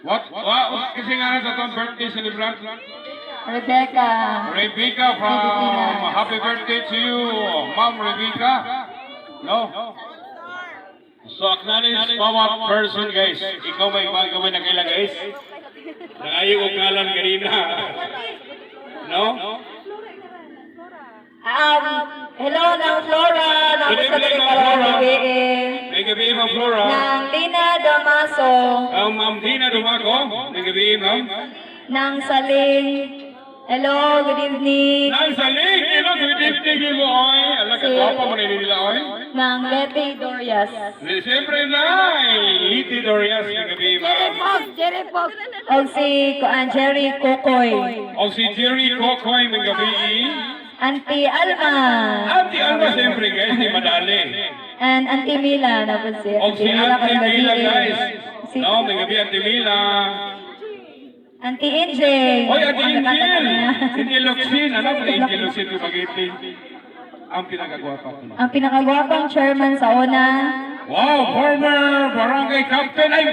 What kasi nga sa itong birthday celebrant? Rebecca. Rebecca from Happy Birthday to you, Ma'am Rebecca. No? So, acknowledge bawat person, guys. Ikaw may nakila, guys. Nakayo ko kalan kanina. No? Hello ng Flora. Good Nakamusta evening, ka Ma'am Flora. gabi? May gabi, Ma'am Flora. Ng Tina Damaso. Ma'am Dina Dumaco. May gabi, Ma'am. Ng Saling. Hello, good evening. Nang saling, good evening mo, oy. Alam ka, guwapa mo na nila, oy. Ng Letty Dorias. Siyempre na, Liti Dorias, may gabi, Ma'am. Jerry Fox. O si Jerry Kokoy. O si Jerry Kokoy, may gabi. Auntie Alma. Auntie Alma, siyempre, guys, di madali. And Auntie Mila. Napos si O si Auntie Mila, guys. Si No, may gabi, Auntie Mila. Auntie Angel. Oy, Auntie Angel. Angel Luxin, ano ba Angel Luxin Tumagitin? Ang pinakagwapa ko. Ang pinakagwapang chairman sa una. Wow, former barangay captain. Ay,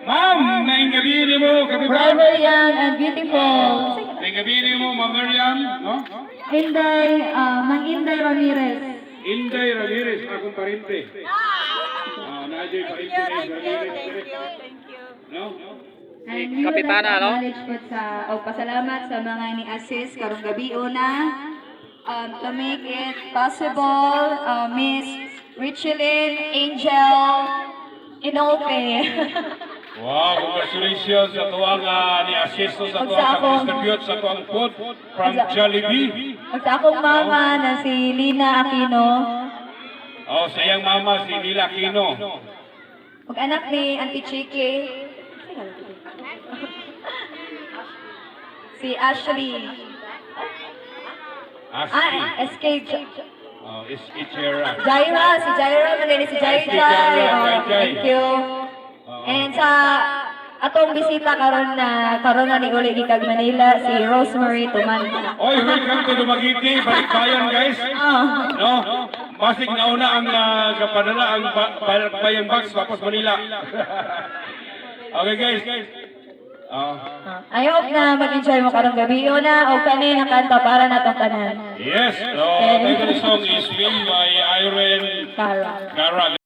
ma'am, naing gabi ni mo, kapitan. Brother young and beautiful. Naing gabi ni mo, Ma'am Miriam, no? Inday, Mang Inday Ramirez. Inday Ramirez, akong parinte. Najay parinte na Ramirez. No? Kapitana, no? O pasalamat sa mga ni-assist karong gabi una. To make it possible, Miss Richelyn Angel Inope. Wow, congratulations sa tuwang ni-assist sa tuwang pag-distribute sa tuwang food from Jollibee. At sa akong mama na si Lina Aquino. Oh, sa iyang mama, si Lila Aquino. Mag-anak ni Auntie Chiki. Si Ashley. Ashley. SK Oh, is Ichera. Jaira, si Jaira, manini si Jaira. Jaira, Thank you. And sa atong bisita karon na ni uli di kag Manila si Rosemary Tuman. Oy, welcome to Dumaguete, Balikbayan, guys. No? Basig na una ang kapadala ang Balikbayan box tapos Manila. Okay, guys. I hope na mag-enjoy mo karong gabi na o kanin ang kanta para na itong tanan. Yes, so title song is filmed by Irene Kara. Cara.